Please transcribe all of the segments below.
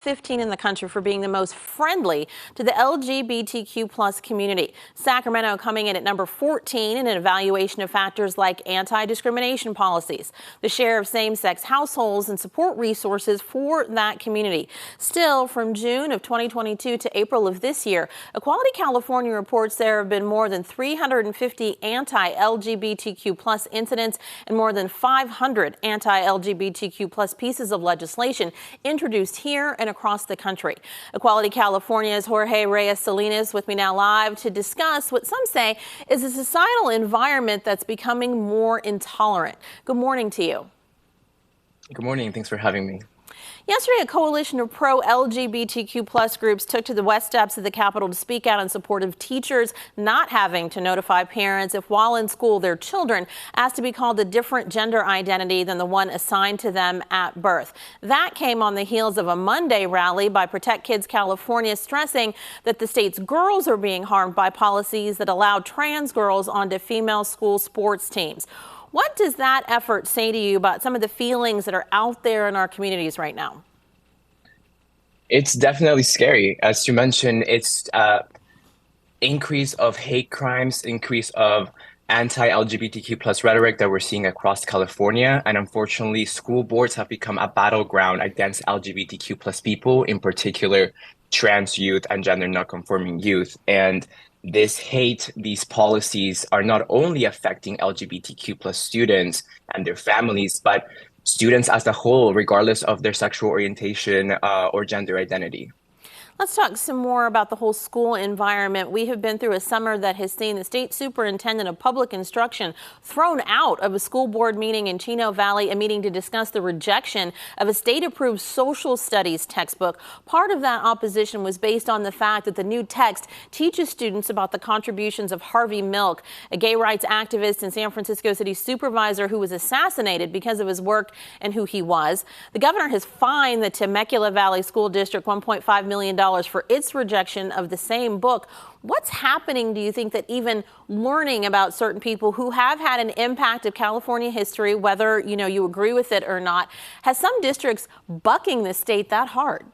15 in the country for being the most friendly to the LGBTQ plus community. Sacramento coming in at number 14 in an evaluation of factors like anti-discrimination policies, the share of same-sex households, and support resources for that community. Still, from June of 2022 to April of this year, Equality California reports there have been more than 350 anti-LGBTQ plus incidents and more than 500 anti-LGBTQ plus pieces of legislation introduced here and across the country. Equality California's Jorge Reyes Salinas with me now live to discuss what some say is a societal environment that's becoming more intolerant. Good morning to you. Good morning. Thanks for having me. Yesterday, a coalition of pro-LGBTQ plus groups took to the west steps of the Capitol to speak out in support of teachers not having to notify parents if, while in school, their children asked to be called a different gender identity than the one assigned to them at birth. That came on the heels of a Monday rally by Protect Kids California, stressing that the state's girls are being harmed by policies that allow trans girls onto female school sports teams. What does that effort say to you about some of the feelings that are out there in our communities right now? It's definitely scary. As you mentioned, it's increase of hate crimes, increase of anti-LGBTQ plus rhetoric that we're seeing across California. And unfortunately, school boards have become a battleground against LGBTQ plus people, in particular, trans youth and gender non-conforming youth. And this hate, these policies are not only affecting LGBTQ plus students and their families, but students as a whole, regardless of their sexual orientation or gender identity. Let's talk some more about the whole school environment. We have been through a summer that has seen the state superintendent of public instruction thrown out of a school board meeting in Chino Valley, a meeting to discuss the rejection of a state-approved social studies textbook. Part of that opposition was based on the fact that the new text teaches students about the contributions of Harvey Milk, a gay rights activist and San Francisco city supervisor who was assassinated because of his work and who he was. The governor has fined the Temecula Valley School District $1.5 million for its rejection of the same book. What's happening, do you think, that even learning about certain people who have had an impact of California history, whether you agree with it or not, has some districts bucking the state that hard?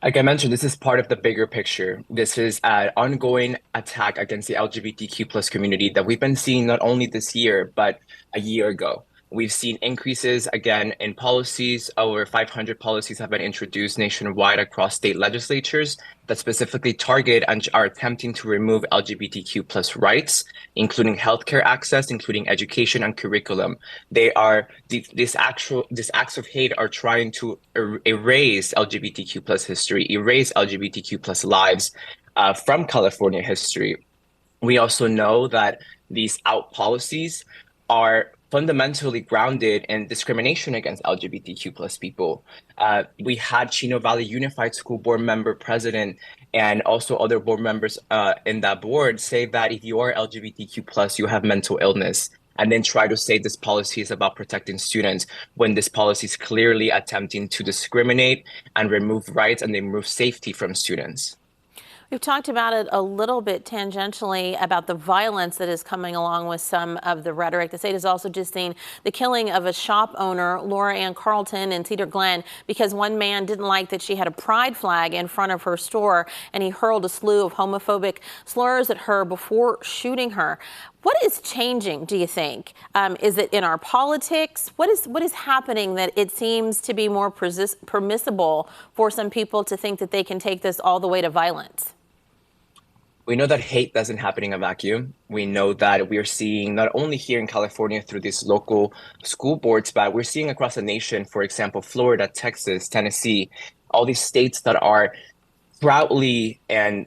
Like I mentioned, this is part of the bigger picture. This is an ongoing attack against the LGBTQ plus community that we've been seeing not only this year, but a year ago. We've seen increases again in policies. Over 500 policies have been introduced nationwide across state legislatures that specifically target and are attempting to remove LGBTQ plus rights, including healthcare access, including education and curriculum. These acts of hate are trying to erase LGBTQ plus history, erase LGBTQ plus lives from California history. We also know that these out policies are fundamentally grounded in discrimination against LGBTQ plus people. We had Chino Valley Unified School Board member president and also other board members in that board say that if you are LGBTQ plus, you have mental illness, and then try to say this policy is about protecting students when this policy is clearly attempting to discriminate and remove rights and remove safety from students. We've talked about it a little bit tangentially about the violence that is coming along with some of the rhetoric. The state has also just seen the killing of a shop owner, Laura Ann Carlton, in Cedar Glen, because one man didn't like that she had a pride flag in front of her store, and he hurled a slew of homophobic slurs at her before shooting her. What is changing, do you think? Is it in our politics? What is happening that it seems to be more permissible for some people to think that they can take this all the way to violence? We know that hate doesn't happen in a vacuum. We know that we are seeing not only here in California through these local school boards, but we're seeing across the nation, for example, Florida, Texas, Tennessee, all these states that are proudly and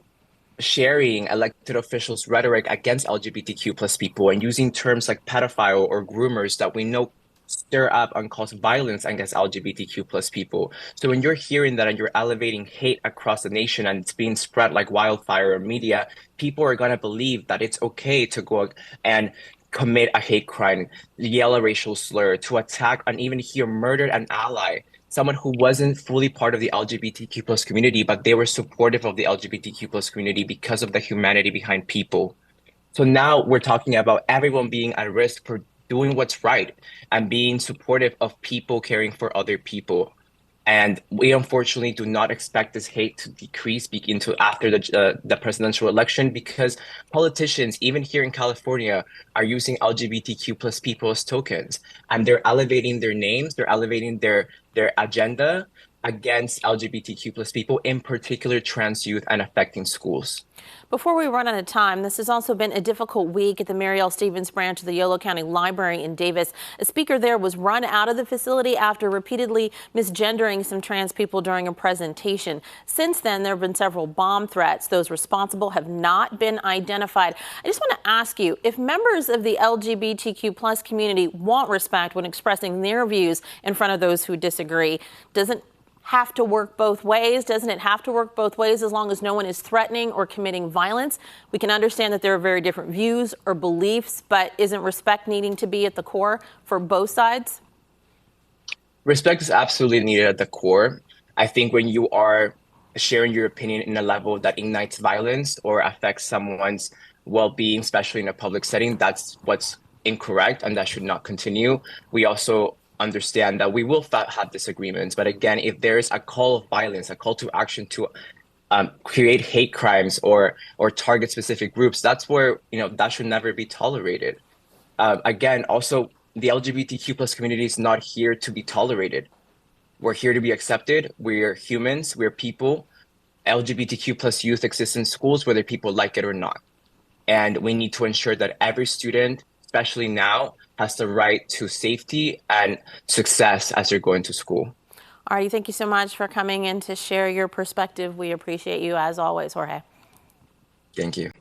sharing elected officials' rhetoric against LGBTQ plus people and using terms like pedophile or groomers that we know stir up and cause violence against LGBTQ plus people. So when you're hearing that and you're elevating hate across the nation and it's being spread like wildfire in media, people are going to believe that it's okay to go and commit a hate crime, yell a racial slur, to attack and even hear murder an ally, someone who wasn't fully part of the LGBTQ plus community, but they were supportive of the LGBTQ plus community because of the humanity behind people. So now we're talking about everyone being at risk for doing what's right and being supportive of people caring for other people. And we unfortunately do not expect this hate to decrease into after the presidential election because politicians, even here in California, are using LGBTQ plus people as tokens, and they're elevating their names, they're elevating their agenda against LGBTQ plus people, in particular trans youth, and affecting schools. Before we run out of time, this has also been a difficult week at the Mary L. Stevens branch of the Yolo County Library in Davis. A speaker there was run out of the facility after repeatedly misgendering some trans people during a presentation. Since then, there have been several bomb threats. Those responsible have not been identified. I just want to ask you, if members of the LGBTQ plus community want respect when expressing their views in front of those who disagree, doesn't have to work both ways? Doesn't it have to work both ways as long as no one is threatening or committing violence? We can understand that there are very different views or beliefs, but isn't respect needing to be at the core for both sides? Respect is absolutely needed at the core. I think when you are sharing your opinion in a level that ignites violence or affects someone's well-being, especially in a public setting, that's what's incorrect and that should not continue. We also understand that we will have disagreements, but again, if there is a call of violence, a call to action to create hate crimes or target specific groups, that's where that should never be tolerated. Again, also the LGBTQ plus community is not here to be tolerated. We're here to be accepted. We're humans. We're people. LGBTQ plus youth exists in schools whether people like it or not. And we need to ensure that every student, especially now, has the right to safety and success as they're going to school. All right, thank you so much for coming in to share your perspective. We appreciate you as always, Jorge. Thank you.